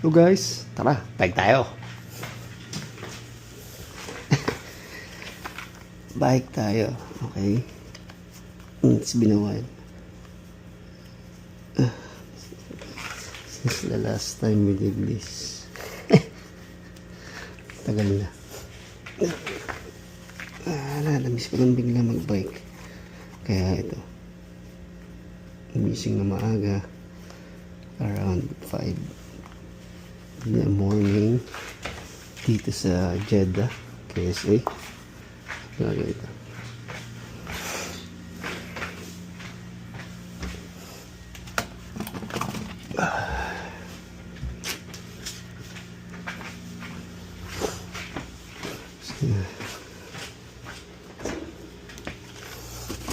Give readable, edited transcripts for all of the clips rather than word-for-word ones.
So guys, tara, bike tayo. Bike tayo, okay? It's been a while. Since the last time we did this. Tagal na. Namiss ko lang bigla mag-bike. Kaya ito. Gising na maaga. Around 5 in the morning. Dito sa Jeddah, KSA. Lagay ito.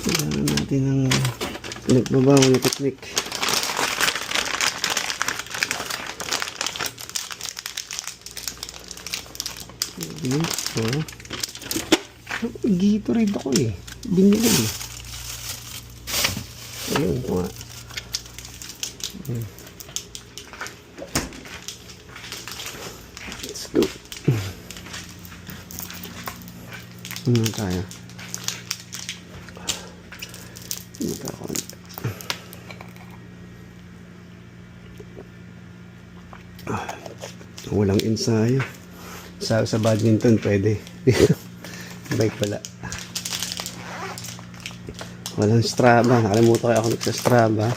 Kailangan natin ng pinagbabawal na technique. Dito. Gatorade ako eh. Binili eh. Ayun ito nga. Let's go. Ano tayo? Ano tayo? Walang ensayo. Sa badminton pwede. Bike pala. Walang Strava. Nakalimutan kayo ako sa Strava.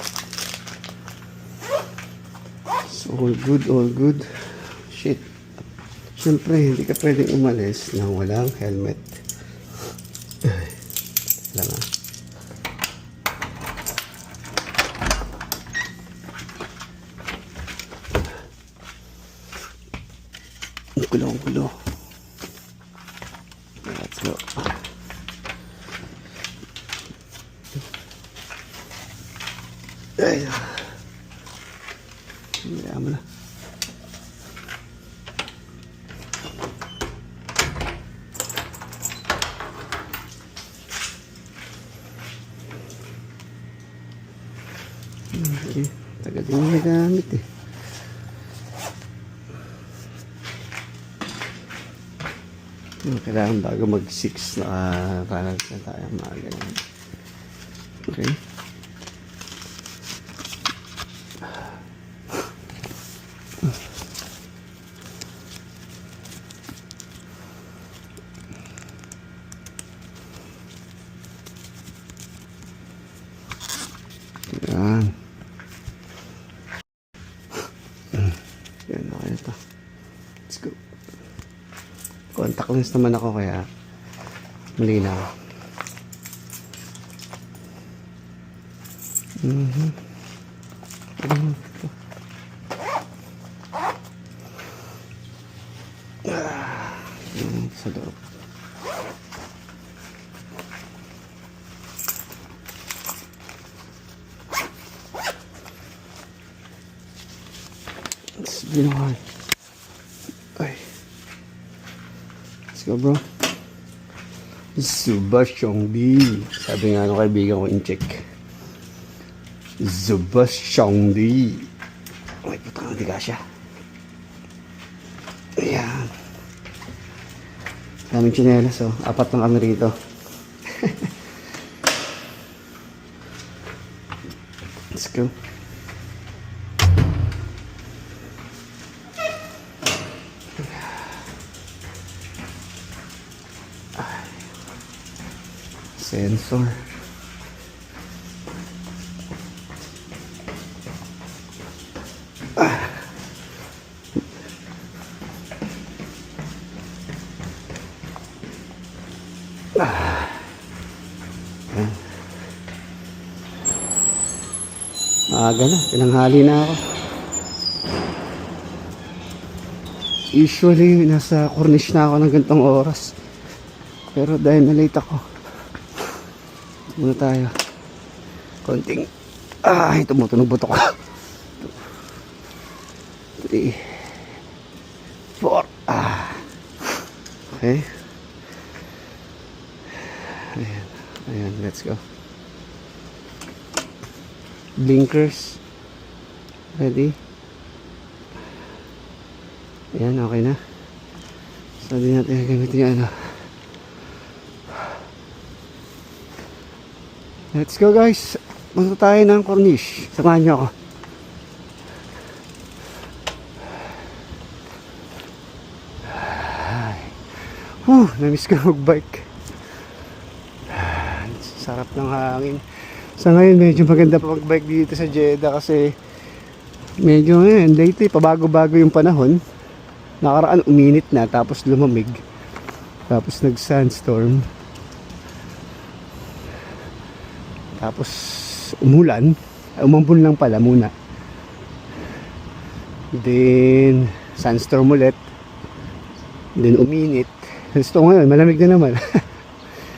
So all good, all good. Shit. Siyempre, hindi ka pwedeng umalis nang walang helmet. Wala nga. Ang gulo. Let's go. Ay. Kaya mo na. Okay. Tagal din yung nagamit eh. Kailangan bago mag 6 nakaranas na tayo mga ganyan. Okay. Yan. Yan na kayo ito. Let's go. Contact lens naman ako kaya malinaw. Sa loob. It's been a while. Ay. Let's go, bro. Zubashongdi. Sabi nga nung kaibigan ko in-check. Zubashongdi. Ay, putang hindi ka siya. Ayan. Daming tsinelas, oh. 4 lang kami rito. Let's go. Sensor. Maaga na, tinanghali na ako. Usually, nasa Cornish na ako ng ganitong oras. Pero dahil na-late ako, muna tayo. Konting, tumutunog buto ko. 3, 4, okay. Ayan, ayan, let's go. Blinkers. Ready? Ayan, okay na. So, di natin gamitin yung ano. Let's go guys. Punta tayo ng Corniche. Samahan nyo ako. Namiss ko mag-bike. Sarap ng hangin. Sa ngayon medyo maganda pa mag-bike dito sa Jeddah kasi medyo lately pabago-bago yung panahon. Nakaraan uminit na tapos lumamig. Tapos nag-sandstorm. Tapos umulan. Umambon lang pala muna. Then sandstorm ulit. Then uminit. Gusto ngayon, malamig na naman.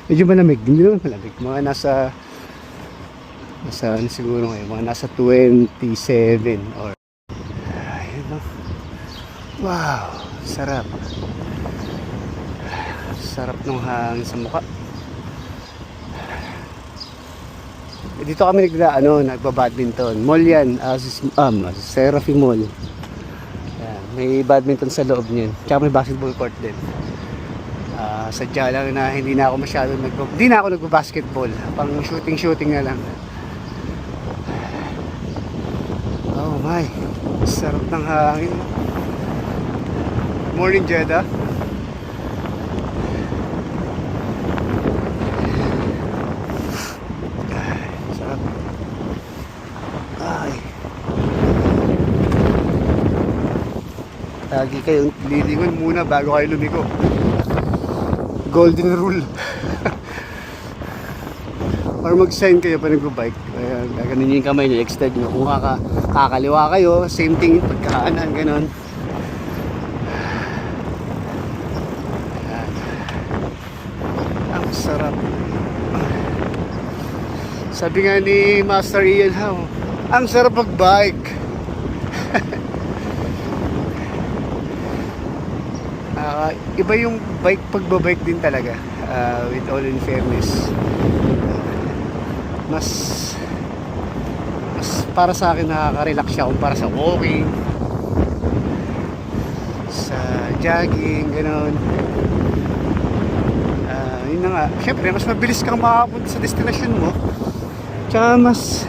Medyo malamig, hindi naman malamig. Mga nasa ano siguro ngayon, mga nasa 27 or ayun no. Wow, sarap. Sarap ng hangin sa mukha. Dito kami nagba-badminton. Mall yan, Serafi Mall. Yan, may badminton sa loob niyan. Tsaka may basketball court din. Sadya lang na hindi na ako nagba-basketball. Pang shooting na lang. Oh my, sarap ng hangin. Morning Jeddah. Sarap. Ay. Lagi kayong lilingon muna bago kayo lumiko. Golden rule. Or mag-sign kayo pa nag-bike. Gaganon yung kamay nyo, extend nyo. Kung kakaliwa kayo, same thing, pagkakanan, ganon. Ayan. Ang sarap. Sabi nga ni Master Ian Howe, ang sarap mag-bike. Iba yung pagbabike din talaga, with all in fairness. Mas para sa akin nakaka-relax siya kumpara sa walking, sa jogging, gano'n. Yun na nga, syempre mas mabilis kang makapunta sa destination mo, tsaka mas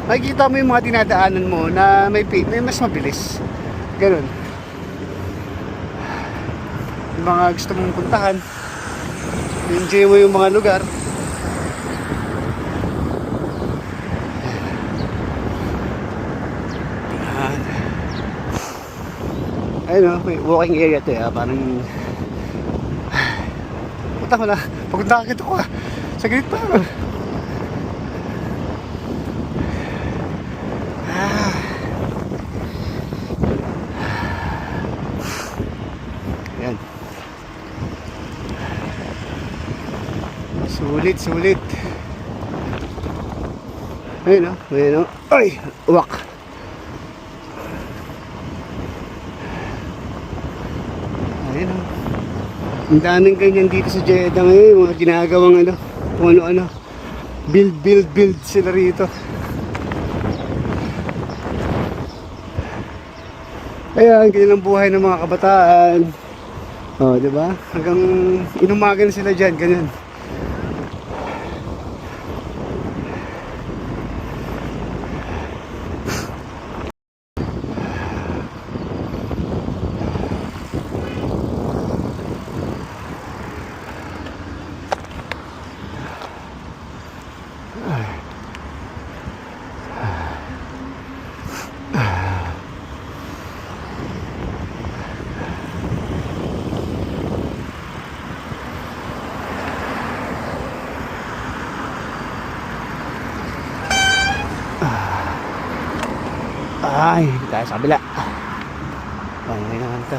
makikita mo yung mga dinadaanan mo na may mas mabilis, gano'n. Yung mga gusto mong puntahan, enjoy mo yung mga lugar. Ayun o, may walking area to parang punta ko na, pagpunta ka kito ko sa gilid pa. Ayan. Sulit. Ayun o. Ay, uwak. Ayun o. Ang daming ganyan dito sa Jeddah ngayon. Mga ginagawang kung ano. Build sila rito. Ayan, ganyan ang buhay ng mga kabataan. Diba? Hanggang inumagan sila dyan, ganyan. Ay, tayo sa kabila. Pangay naman to.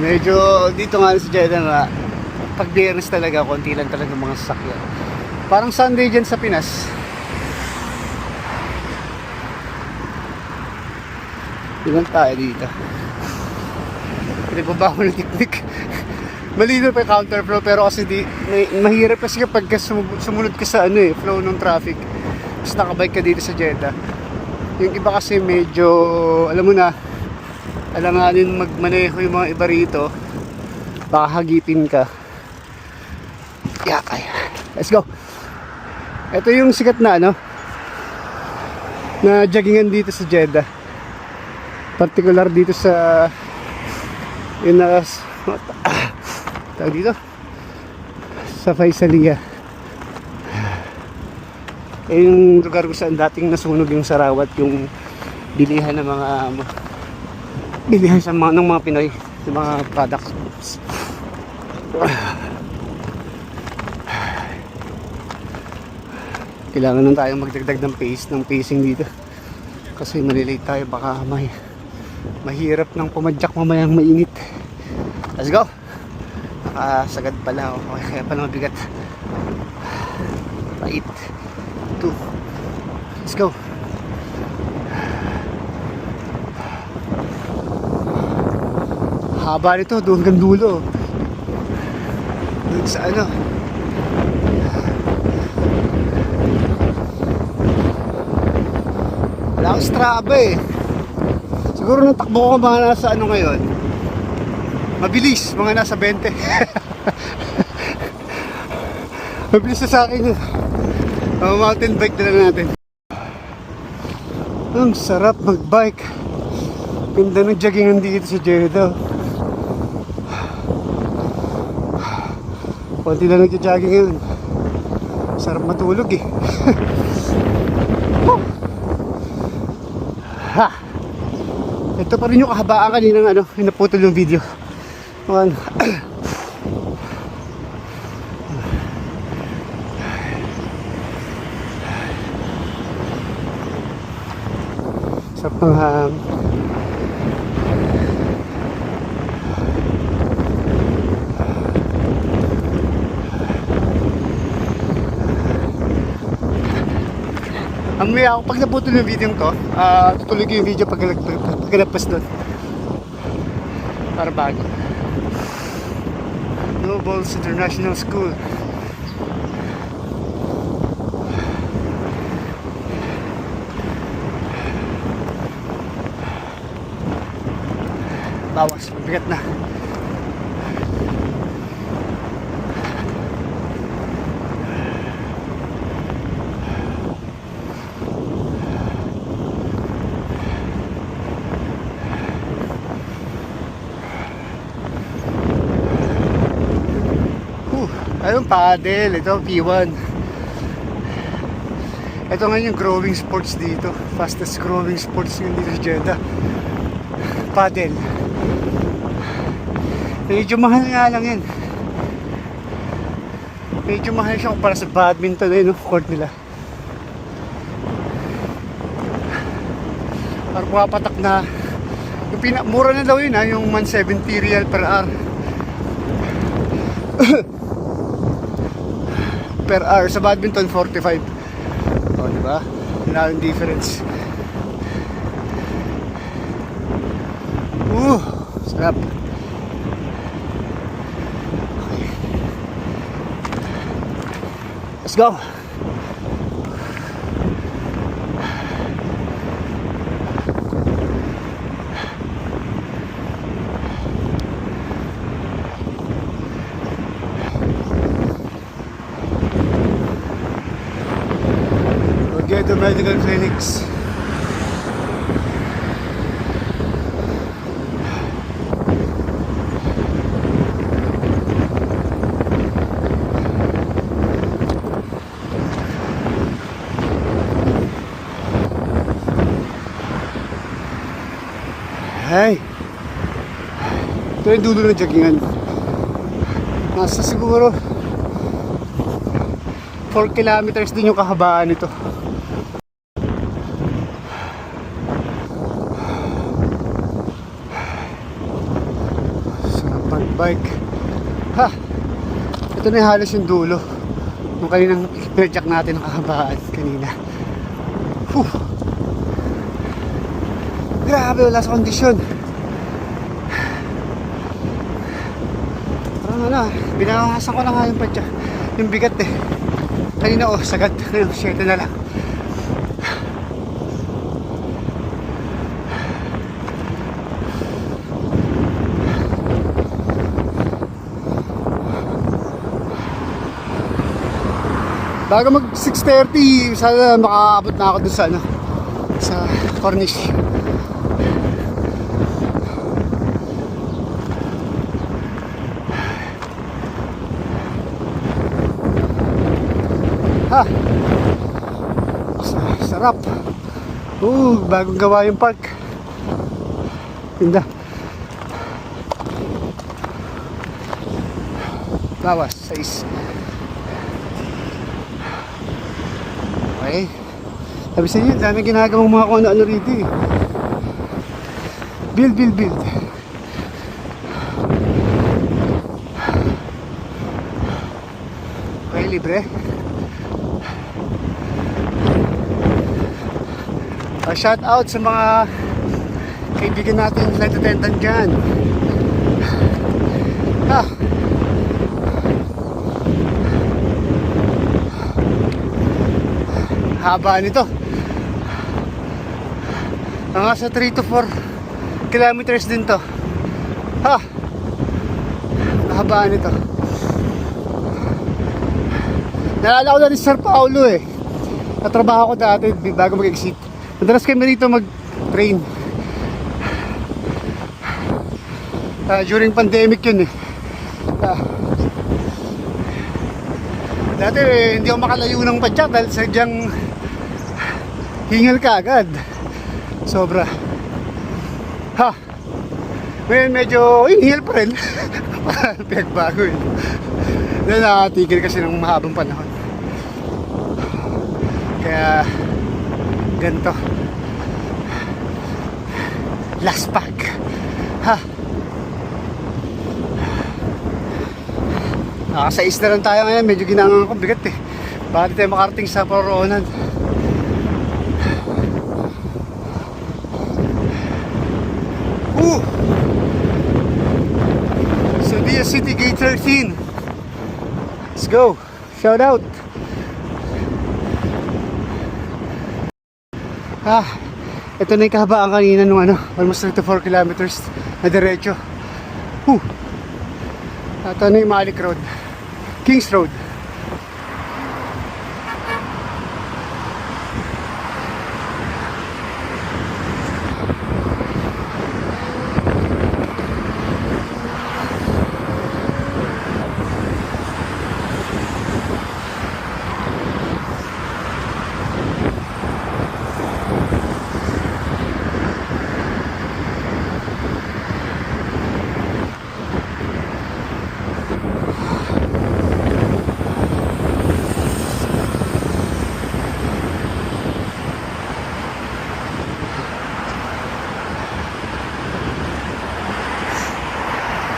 Medyo dito nga sa Jeddah nga, pag Biyernes talaga, konti lang talaga mga sasakyan. Parang Sunday dyan sa Pinas. Ilan tayo dito? Pinagbabago ng teknik. Malino pa yung counterflow, pero kasi mahirap kasi kapag sumunod ka sa flow ng traffic. Tapos nakabike ka dito sa Jeddah. Yung iba kasi medyo, alam mo na, alanganin magmaneho yung mga iba rito, baka hagipin ka. Yakay. Let's go. Ito yung sikat na na joggingan dito sa Jeddah. Particular dito sa yun na tawag dito sa Faisalia. Yung lugar ko saan dating nasunog yung Sarawat, yung bilihan ng mga bilihan sa mga, ng mga Pinoy, ng mga products. Kailangan lang tayong magdagdag ng pacing dito kasi malilate tayo, baka mahirap ng pumadyak mamayang mainit. Let's go. Sagad pala ako, kaya pala mabigat. 8 2 let's go. Haba nito, doon hanggang dulo. Doon sa wala akong Strava eh. Siguro nung takbo ko mga nasa ngayon, mabilis, mga nasa 20. Mabilis na sa akin yun. Mountain bike na lang natin. Ang sarap magbike. Ganda ng joggingan dito sa Jeddah. Konti lang nagja-jogging ngayon. Sarap matulog eh. Ha! Ito pa rin yung kahabaan kaninang naputol yung video. Sarap ng Mamaya ako, pag naputol yung video ko, tutuloy ko yung video pag nagpas doon. Para bago. Nobles International School. Bawas, mabigat na. Ayun, paddle. Ito, P1. Ito nga yung growing sports dito. Fastest growing sports yung dito sa Jeddah. Paddle. Medyo mahal nga lang yan. Medyo mahal siya para sa badminton court nila. Para pumapatak na yung mura na daw yun yung 170 real per hour. Per hour. Sa badminton 45. Diba? Wala yung difference. Sarap. Okay. Let's go. Get to medical clinics. Hey, ito yung dulo ng joggingan. Nasa siguro 4 kilometers din yung kahabaan nito. mag-bike. Ha! Ito na yung halos yung dulo nung kaninang pinadyak natin ang kahabaan kanina. Whew! Grabe, wala sa kondisyon. Parang ano, binawasan ko na nga yung padyak, yung bigat eh. Kanina sagad, ngayon 7 na lang. Bago mag 6:30, sana makaabot na ako dun sa sa Corniche. Ha! Sarap. Bagong gawa yung park. Tinda. Bawas, 6. Okay. Sabi sa inyo, dami ginagawang mga kung ano rito eh. Build. Okay, libre. Shout out sa mga kaibigan natin flight attendant dyan. Haba nito. Mga sa 3 to 4 kilometers din to. Haba nito. Naalala ko na rin Sir Paulo eh. Natrabaho ko dati bago mag-exit. Madalas kami rito mag-train. During pandemic yun eh. Dati hindi ako makalayo ng padyak dahil sadyang hingal ka agad. Sobra. Ngayon medyo hingal pa rin. Pinagbago eh. Dahil nakatigil kasi ng mahabang panahon. Kaya ganito. Last pack. Nakasais na lang tayo ngayon. Medyo ginangan ko bigat eh. Baka di tayo makarating sa Poroonan. Sevilla City Gate 13. Let's go. Shout out. Ito na yung kahabaan kanina nung almost 34 kilometers na diretso. Ito na yung Malik Road, Kings Road.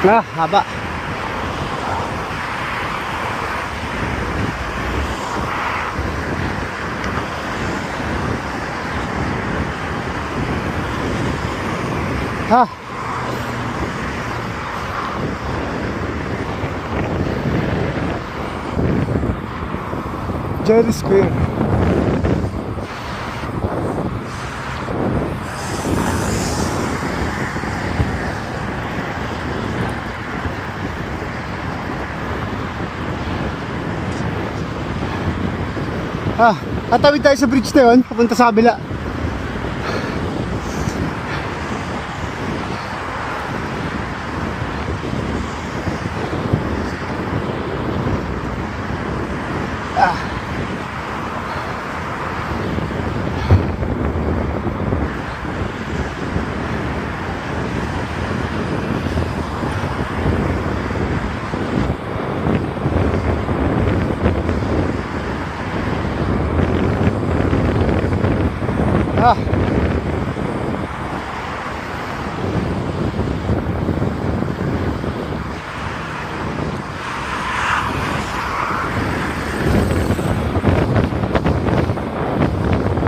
Haba. Jerry Square. Tatawid tayo sa bridge na yun, papunta sa kabila.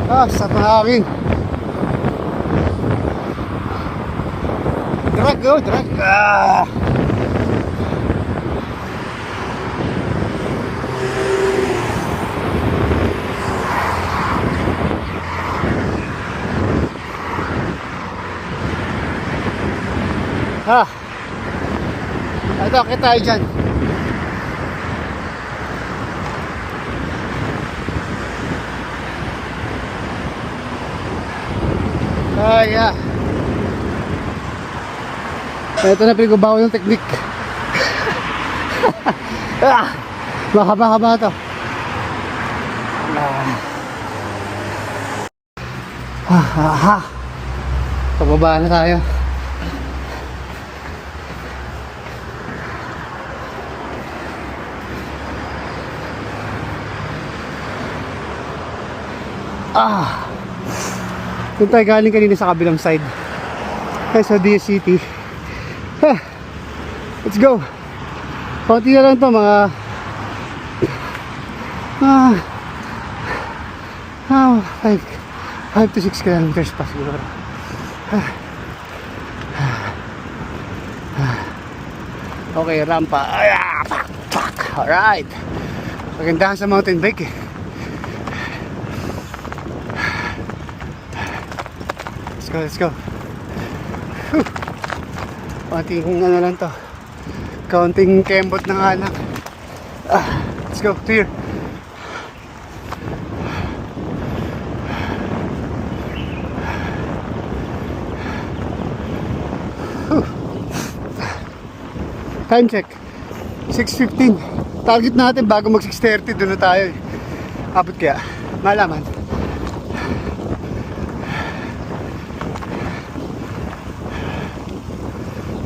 Sa hangin. Drag, oh, drag. Ito, kita tayo dyan. Ito na pinagbabaw yung technique. Mahaba-haba ito. Pababa na tayo. Doon tayo galing kanina sa kabilang side. Kaya sa DSCT. Let's go. Konti na lang to, mga 5 to 6 kilometers pa siguro. Okay, rampa. Alright. Magandahan sa mountain bike eh. Let's go. Konting ano lang to. Kaunting kembot ng anak. Let's go, clear. Time check 6:15. Target natin bago mag 6:30. Doon na tayo. Abot kaya malaman.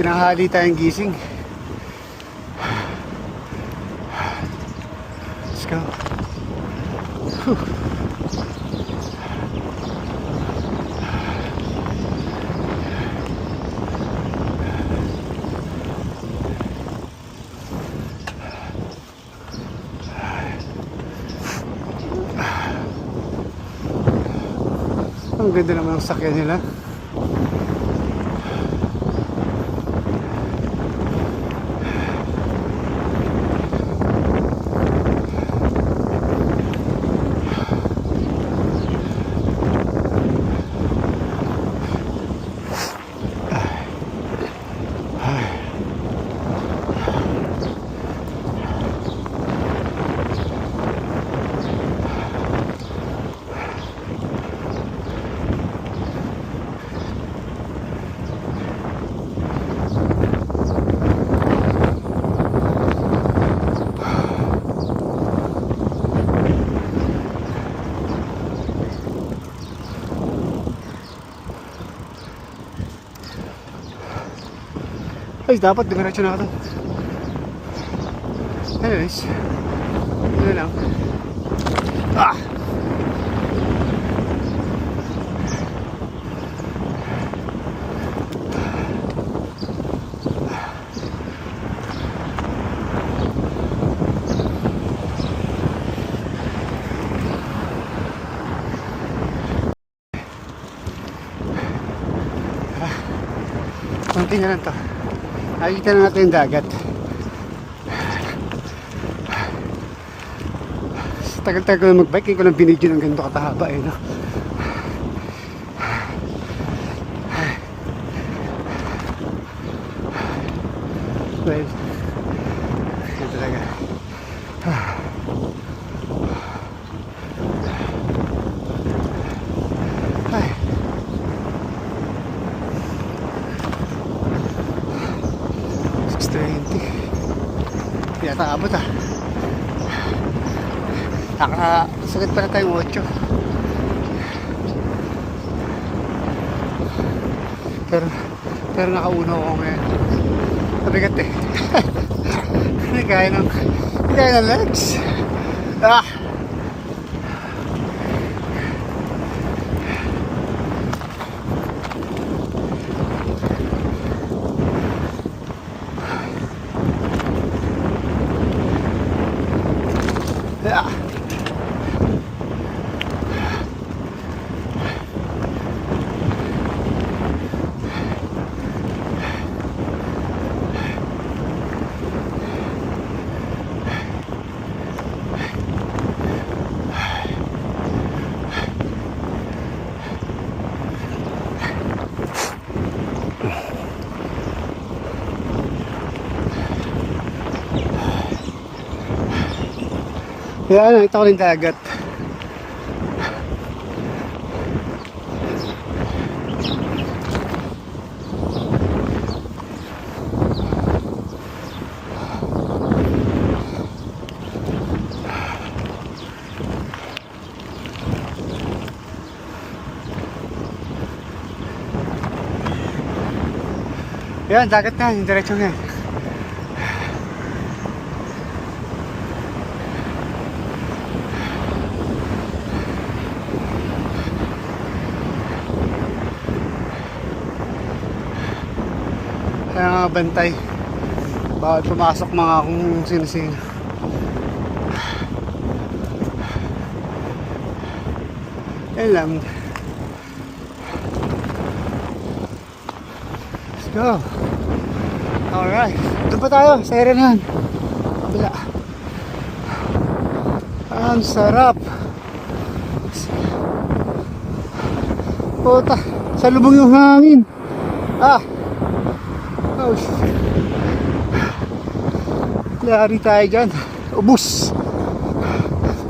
Pinahali tayong gising. Let's go. Ang ganda naman ang sakyan nila. Ay, dapat diretso na ako doon. Anyways, ano lang. Konti na lang to. Nakikita na natin yung dagat. Tagal-tagal ko na magbike, hindi ko lang binidyo ng ganito katahaba eh, no? Well, yun talaga. Ay. 6:20. Yata abot ah. Sakit pa na tayong 8. Pero nakauno ako ngayon. Mabigat eh. Hindi kaya ng legs. Kaya nakita ko rin dagat. Yan, dagat na, yung diretsyo nga. Kaya nga bantay. Bawal pumasok mga kung sino-sino. Yan lang. Let's go. Alright, doon pa tayo sa area na yan. Kabila. Ang sarap. Puta, sa lubong yung hangin. Ah. Oh shit. Lari tayo dyan. Ubus.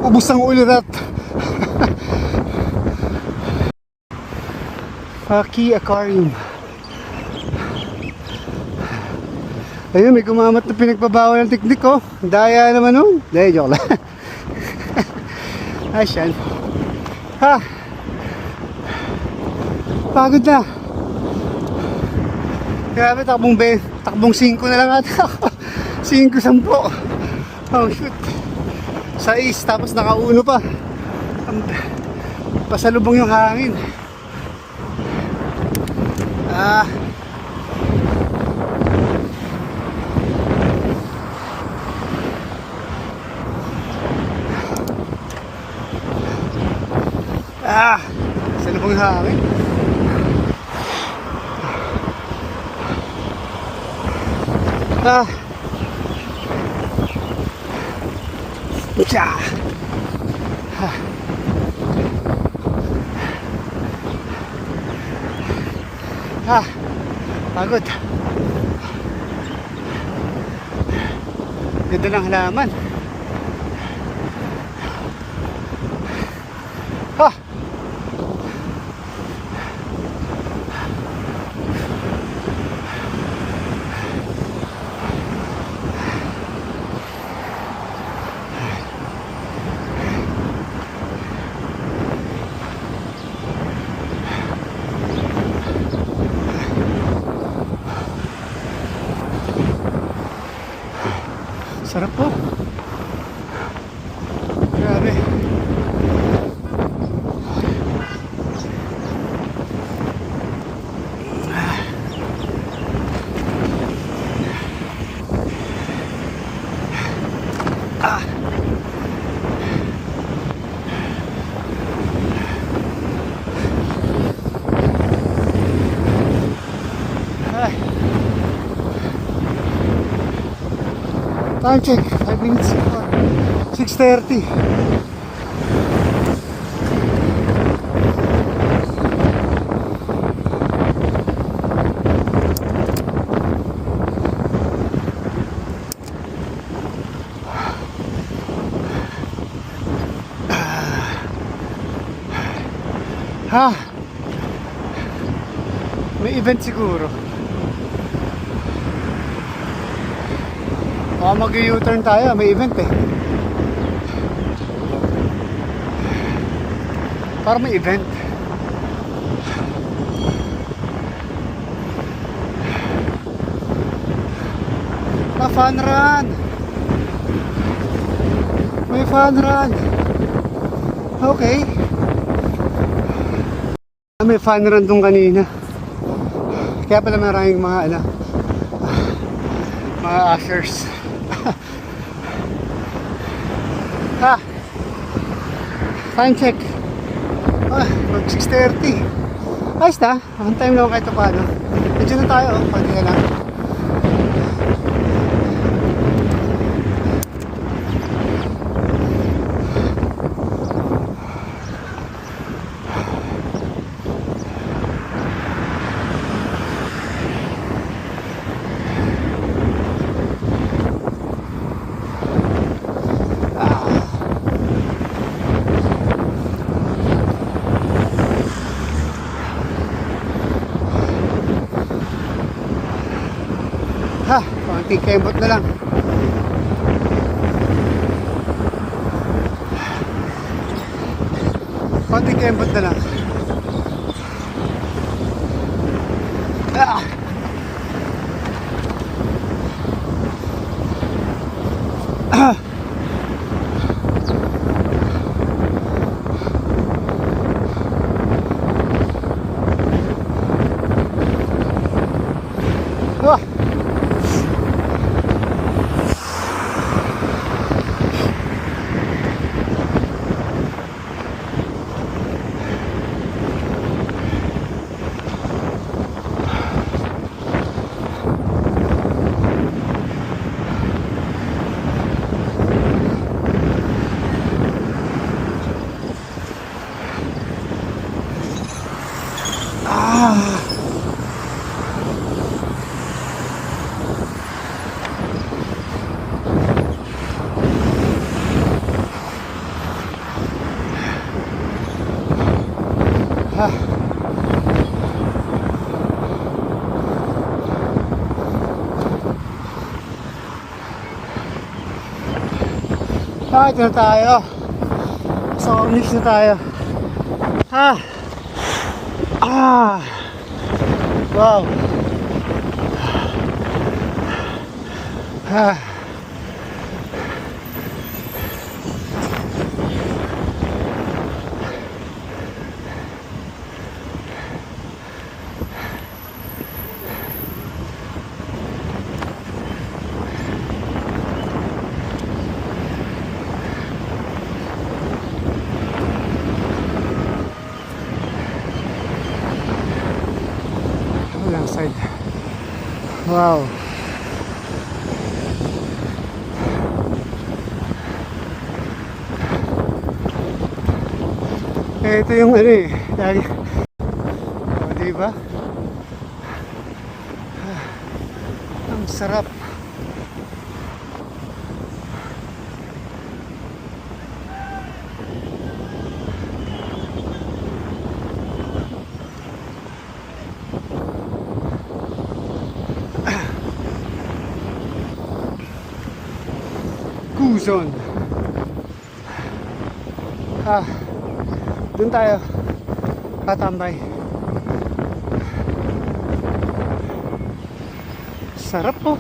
Ubus ang ulirat. Paki Aquarium. Ayun, may gumamat na pinagbabawal ng teknik ko. Daya naman oh. Dahil joke lang. Asyan. Ha. Pagod na. Grabe, takbong 5 na lang ata ako. 5, 10. Oh shoot. 6, tapos nakauno pa. Pasalubong yung hangin. Ah. Salubong yung hangin. Ah. Tsa. Ah. Ah. Pagod. Ganda ng halaman. Ah. Sarap po. Grabe. Ah. Ay. Time check, 5 minutes before 6:30. Ha? May event siguro. Baka mag-U-turn tayo, may event eh. Para may event. Fun run. May fun run. Okay. May fun run dun kanina. Kaya pala maraming mga mga ushers. Ha. Time check. Mag 6:30. Ayos na. On time lang kahit paano. Medyo na tayo. Pwede na lang. konting kembot na lang. Konting kembot na lang. Ah! Ah! Ah! Ito na tayo. Sa Cornish na tayo. Ah! Ah! Wow! Ah! Walang side. Wow. Ito yung ano eh. Lagi. O, diba? Ang sarap. Quezon. Doon tayo tatambay. Sarap po.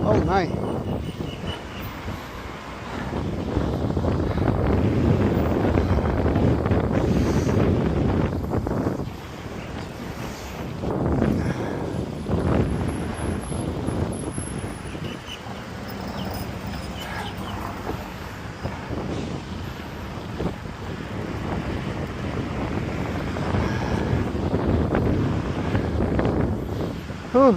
Oh my. Oh.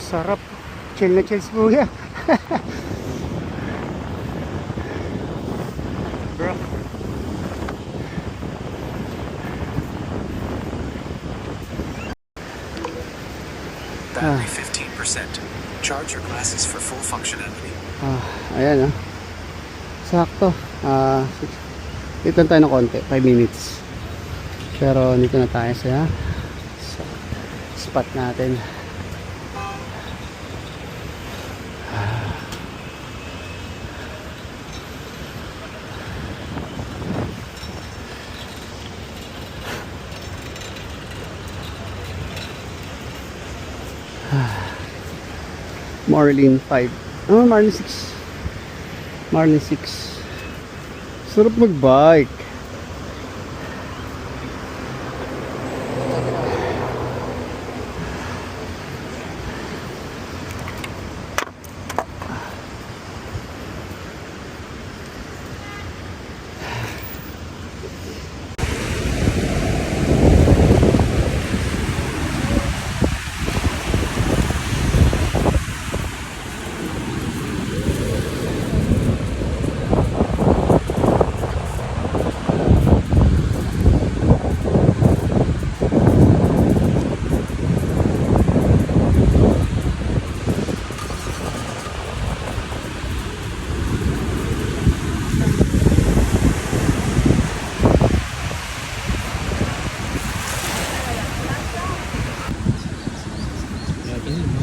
Sarap. Chill na chill si Kuya. Bro. Battery 15%. Charge your glasses for full functionality. Ayan sakto. Dito tayo ng konti, 5 minutes. Pero dito na tayo sa spot natin. Marlin 5. Marlin 6. Marlin 6. Sarap mag-bike.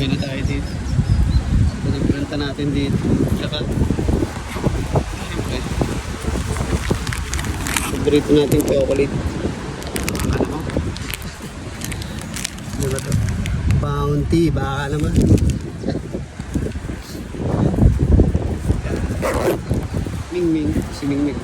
Uwi na tayo dito. Pinagranta natin dito. Tsaka, siyempre, paborito natin chocolate. Ano mo? Ano ba ito? Bounty, baka naman. Ming-ming, si Ming-ming.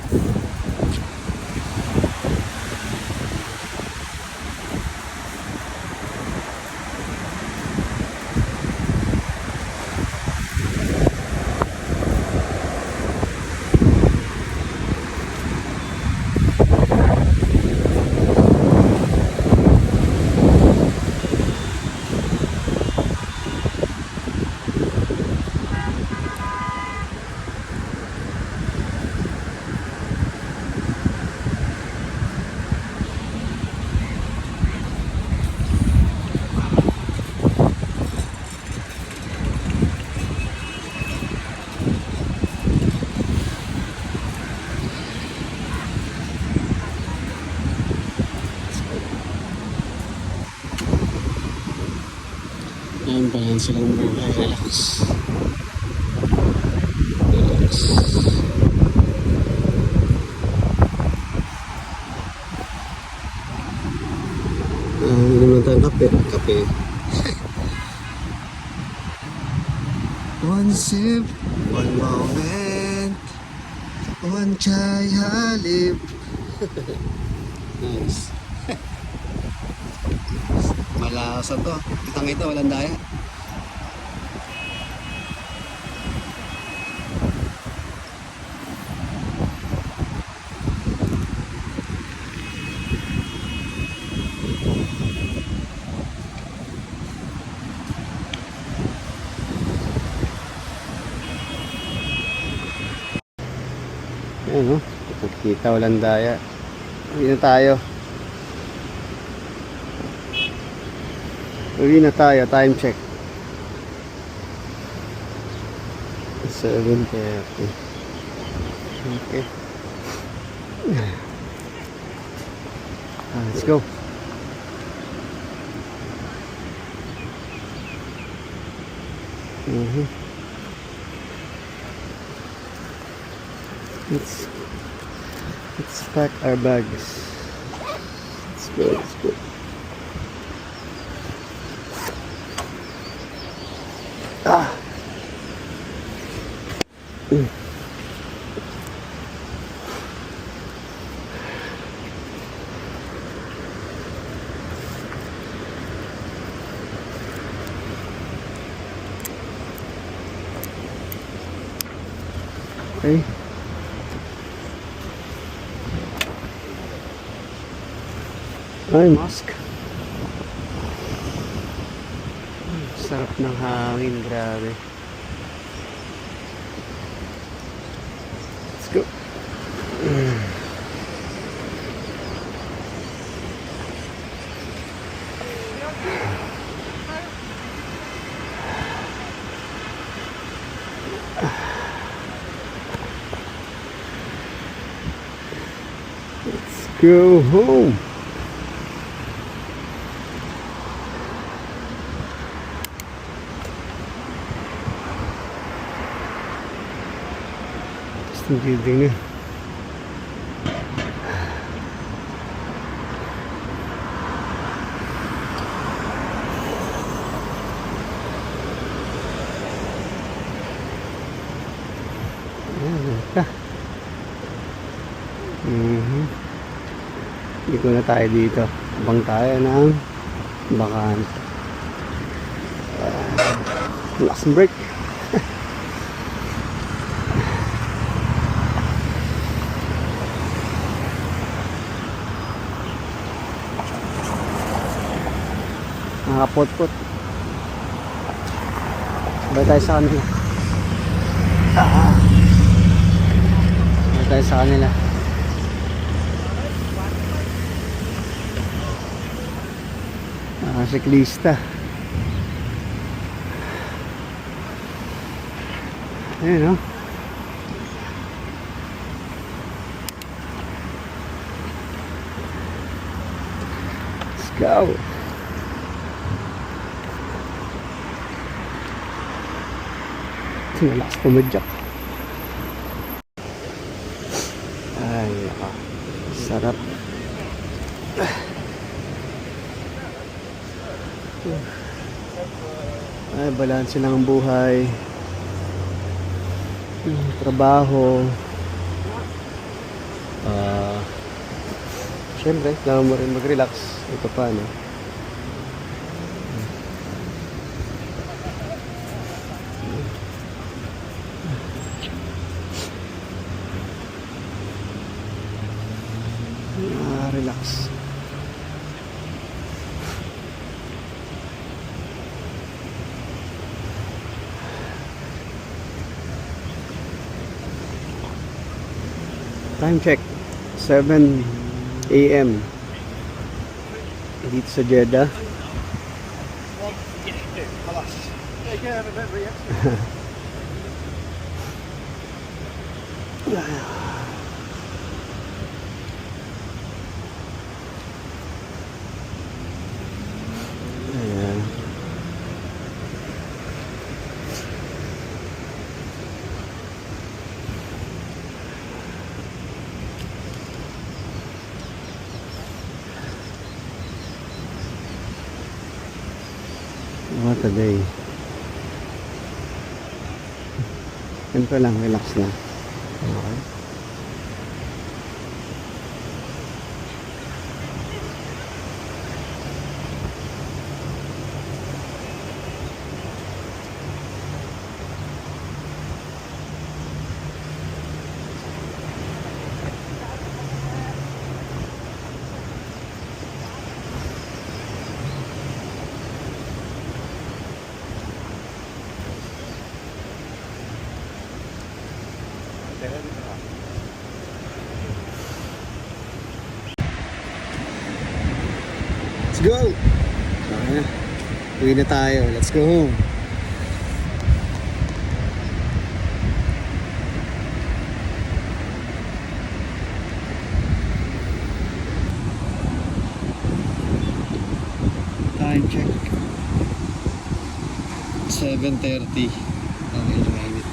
Ayan pa yan silang buhay. Relax. Relax. Hindi naman tayong kape. Kape. One sip, one moment, one chai halip. Nice. Malakas to. Kitang ito, walang daya. Ayan o, kita walang daya. Uwi na tayo. Uwi na tayo, time check 7:30. Okay. Let's go. Let's pack our bags. Let's go, let's go. Okay. Ay, mask. Sarap ng hangin, grabe. Let's go. Let's go home. Building na. Liko na tayo dito. Abang tayo ng bakan. Last break. Nakapot-pot. Sabay tayo sa kanila. Sabay tayo sa kanila. Siklista. Ayan o. Let's go. Malakas pumadyak. Ay, sarap. Ay, balanse lang ang buhay. Trabaho. Siyempre, kailangan mo rin mag-relax. Ito pa, no? Relax. Time check, 7 a.m. dito sa Jeddah. Ayan. What a day. Siyempre lang, relax lang. Okay. Let's go! Okay na. Uwi na tayo. Let's go home. Time check. 7:30. Okay, mainit.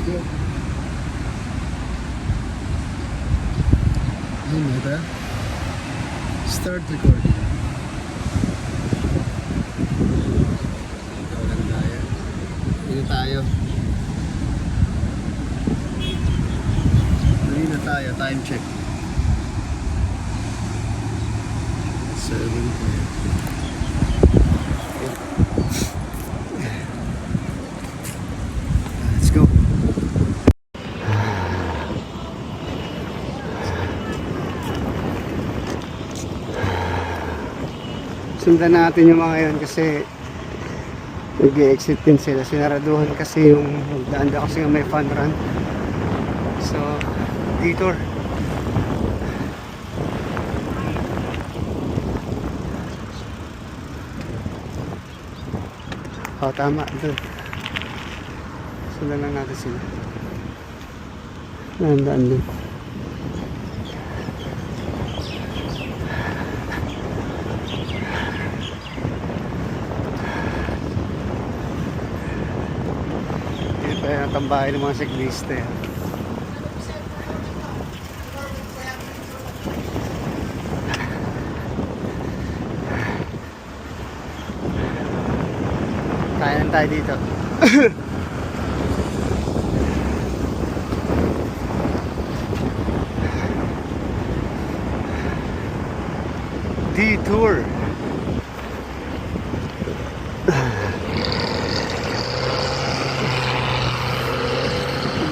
Go. Start recording. Ito lang tayo. Dito tayo. Dito na tayo. Time check. 7:30. Let's go. Sundan natin yung mga yun kasi nag-exit din sila. Sinaraduhan kasi yung daan kasi yung may fun run. So, detour. Oh, tama. Doon. Sundan lang natin sila. Nandaan din. Kaya natambahay ng mga siklista yan. Kaya lang tayo dito. Detour.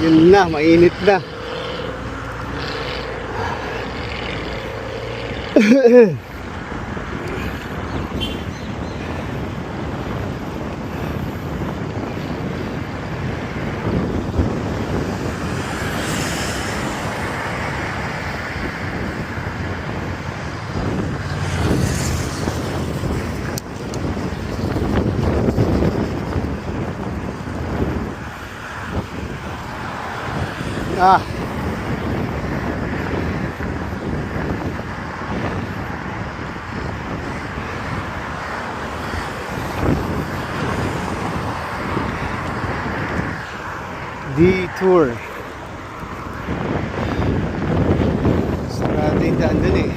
Yun na, mainit na. Ah. Detour. Sarado yung daan dun eh.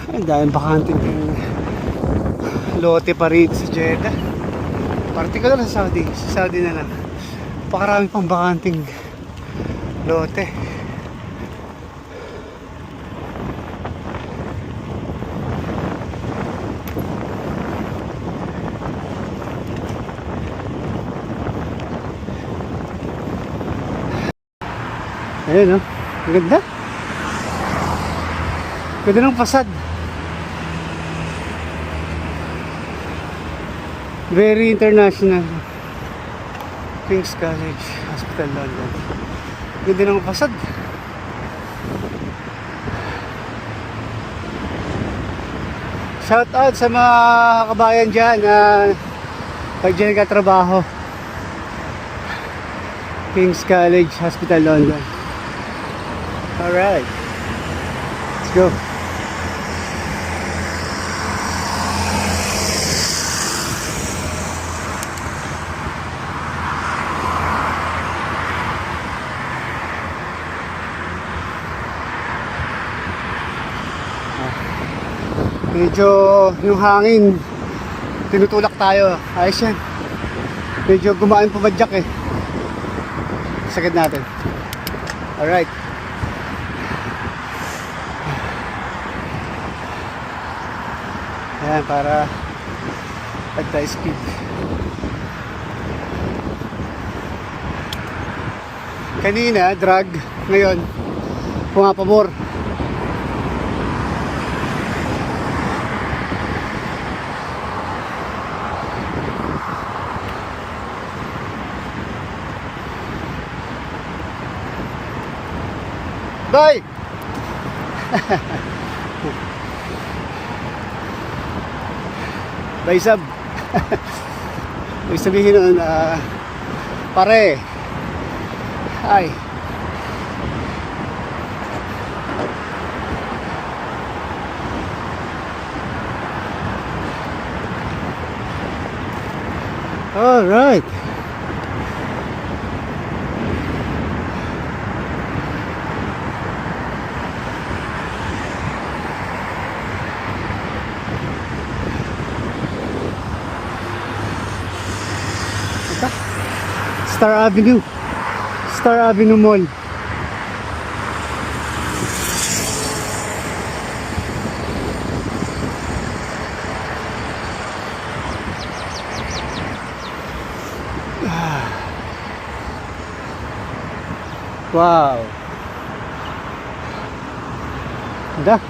Ay, dahil bakanting lote pa rin sa Jeddah. Particular sa Saudi. Sa Saudi na lang. Pakarami pang bakanting lote. Ayun, no? Ang ganda. Ganda ng fasad. Very international. King's College Hospital, London. Ganda ng fasad. Shout out sa mga kabayan dyan na pag dyan nagkatrabaho. King's College Hospital, London. Alright, let's go. Medyo yung hangin tinutulak tayo. Ayos yan. Medyo gumaan pumadyak eh. Sagad natin. Alright. Ayan, para pagta speed. Kanina drag, ngayon pumapabor. Bye! Bye sab. Ibig sabihin nun, pare. Ay. Alright. Star Avenue. Star Avenue Mall. Wow. Ganda.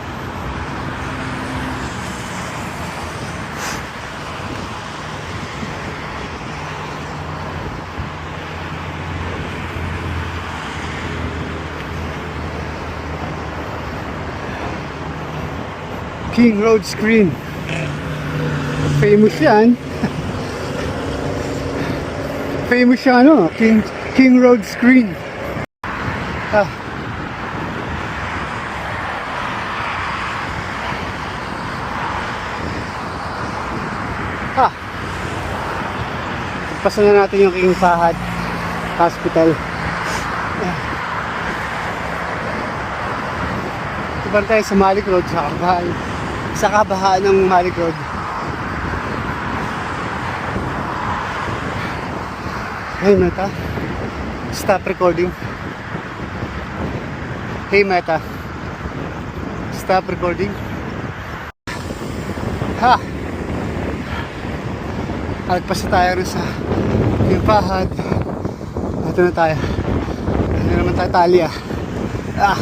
King Road Screen. Famous yan. Famous siya, ano? King Road Screen. Ah. Ah. Pasa na natin yung King Fahad Hospital. Ito ba tayo sa Malik Road, sa kabahaan ng Malik Road. Hey Meta, stop recording. Hey Meta, stop recording. Ha! Alagpas na tayo rin sa King Fahad. Ito na tayo. Ano naman tayo tali ah. Ah.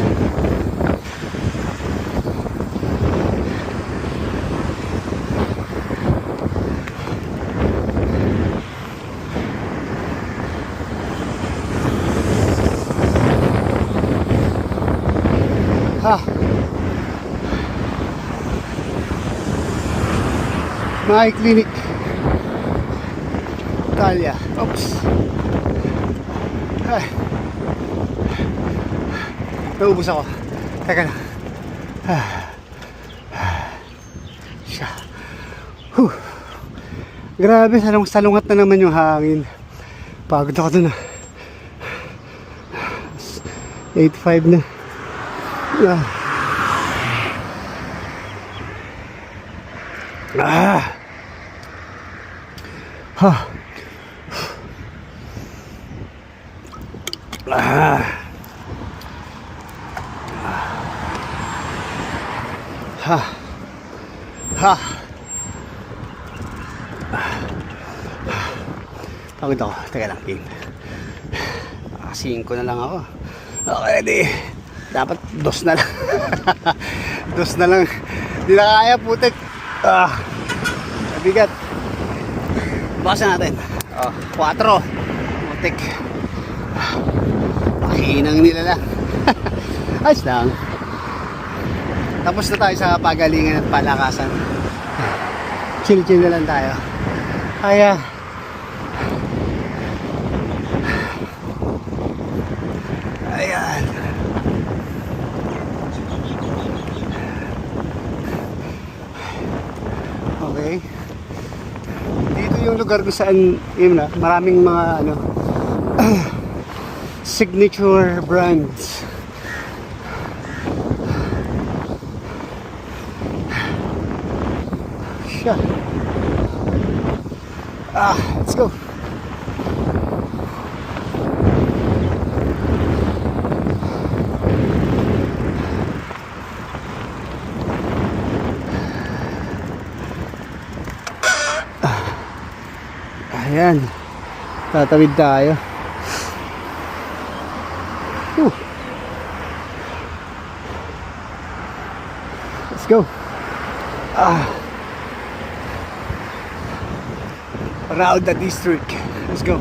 Ha. My clinic. Talia. Oops. Ay. Naubos ako. Teka lang. Siya. Huh. Grabe, salungat na naman yung hangin. Pagod ako dun ah. 8:05 na. Ah. Ah. Ha. Ah. Ha. Ha. Pagod ako. Teka lang, game. 5 na lang ako. Okay, di. Dapat 2 na lang. 2 na lang. Hindi na kaya, putik. Ah. Mabigat. Bawasan natin. 4. Putik. Pakinang nila lang. Ayos lang. Tapos na tayo sa pagalingan at palakasan. Chill-chill na lang tayo. Kaya ayan. Okay. Dito yung lugar kung saan yun na, maraming mga ano signature brands. Siya. Let's go. Ayan. Tatawid tayo. Let's go. Around the district. Let's go.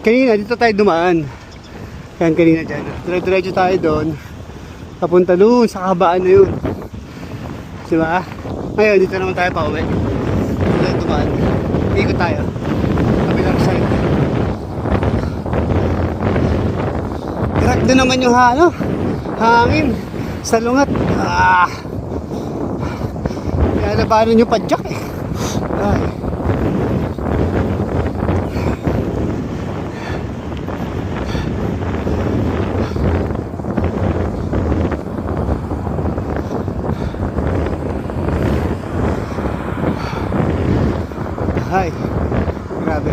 Kanina dito tayo dumaan. Yan kanina dyan. Diretso tayo doon. Papunta doon sa kabaan na yun. Diba? Ngayon dito naman tayo pa uwi. Dito tayo dumaan. Ikot tayo. Kabilang side. Crack din naman yung hangin. Salungat. Kaya labanan yung padyak eh. Ay. Ay, grabe.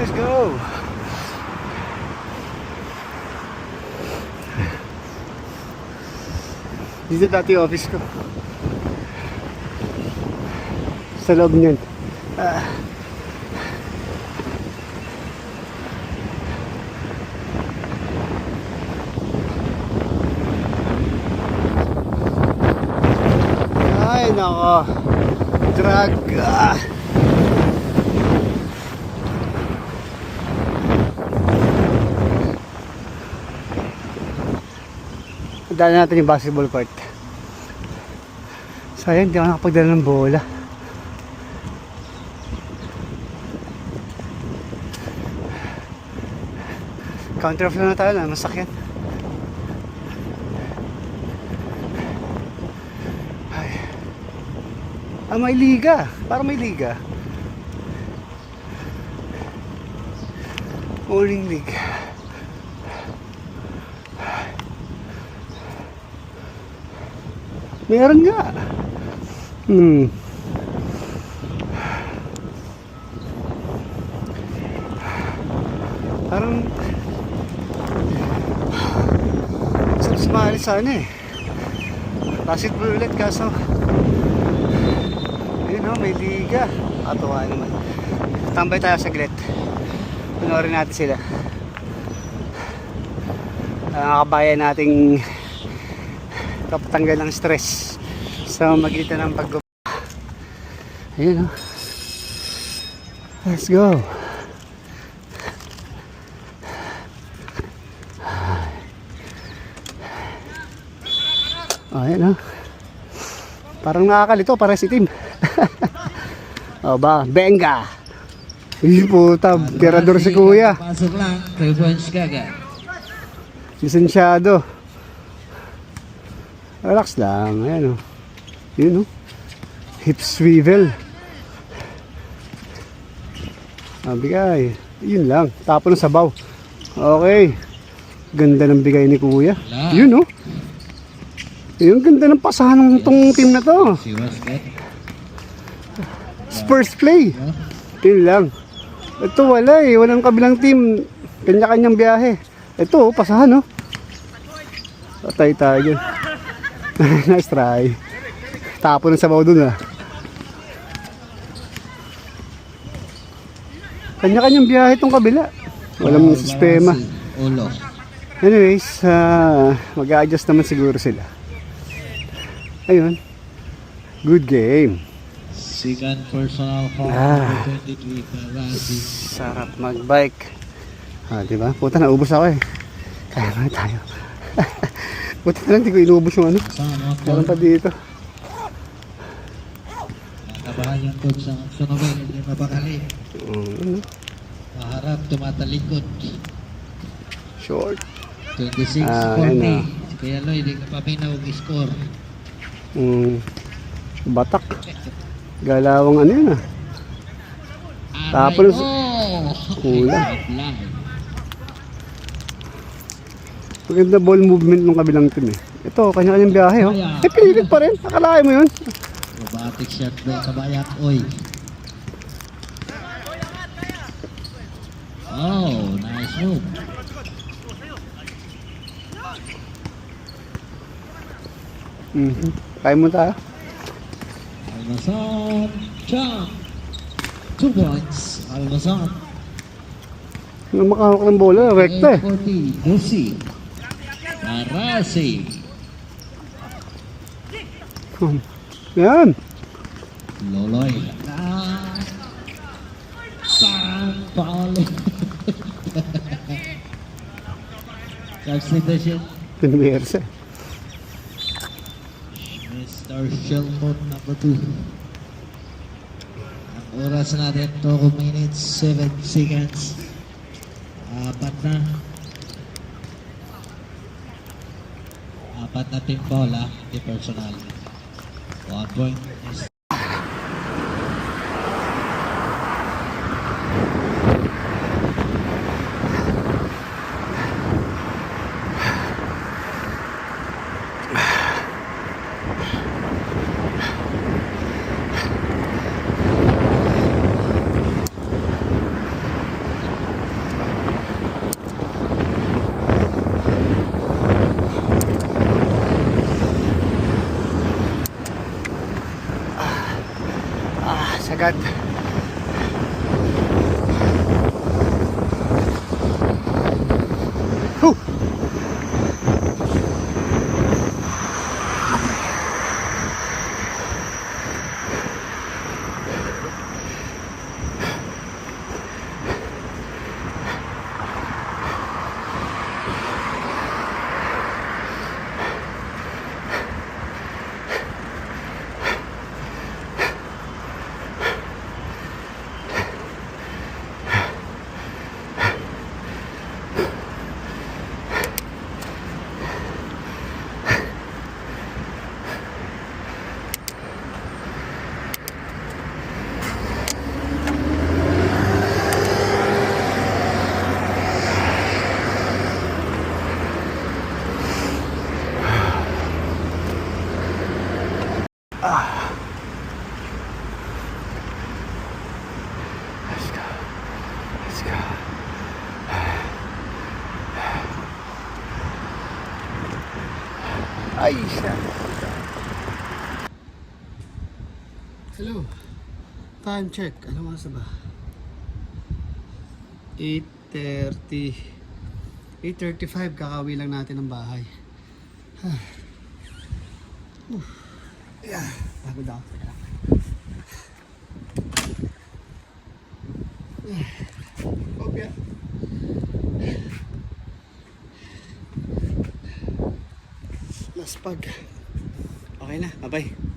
Let's go. Dito dati office ko. Sa loob niyan. Ay nako. Drag. Dali natin yung basketball court. Sayang, hindi ako nakapagdala ng bola. Counterflow na tayo na, masakyan. Ah, may liga. Parang may liga. Morning league. Meron nga. Parang sumali sana eh. Basketball ulit kaso yun o, may liga. Katuwa naman. Tambay tayo saglit. Panoorin natin sila. Kabayan nating kapatanggal ng stress sa magitan ng pag. Ayun o. Let's go. Ayan o. Parang nakakalito para si team. O ba, benga. Ih puta, tirador si kuya. Pasok lang, 3 points kagad. Lisensyado. Relax lang, ayan o. Yun o. Hip swivel. Bigay. Yun lang, tapo ng sabaw. Okay. Ganda ng bigay ni kuya. Yun o. Yung ganda ng pasahan ng tong team na to. Si Wasket. First play. Yun lang. Ito wala eh. Walang kabilang team. Kanya-kanyang biyahe. Ito pasahan oh. Patay tayo. Nice try. Tapo ng sabaw dun ah. Kanya-kanyang biyahe itong kabila. Walang sistema. Ulo. Anyways, mag-a-adjust naman siguro sila. Ayun. Good game. Second personal foul. 23 Parazi. Sarap mag-bike. Diba? Puta, naubos ako eh. Kaya na tayo. Puta na lang, di ko inubos yung ano. Meron pa dito. Nakabahan yung coach sa Sunobel. Hindi mapakali. Maharap, tumatalikod. Short. 26-40. Ano. Kaya Lloyd, hindi ka paminaw score. Batak. Galawang ano yun ah. Tapos kulang. Maganda ball movement ng kabilang team eh. Ito, kanya-kanyang biyahe oh. Pinilit pa rin. Akalain mo yun. Robotic shot doon sa bayak. Oy. Oh, nice move. Kaya mo tayo. Almazan, jump. 2 points. Almazan. Yung makahawak ng bola, rekta eh. 40, Lucy. Parazi. Yan. Loloy. San Paulo. Substitution. Pinwersa. Mr. Shelmon number 2. Ang oras natin 2 minutes 7 seconds. Apat na team bola, di personal. 1 point. Sagad. Huh. Ay, siya. Hello. Time check. Anong oras na ba? 8:30. 8:35. Kakauwi lang natin ng bahay. Yeah. Pagod ako. Kopya. Laspag. Okay na. Bye-bye.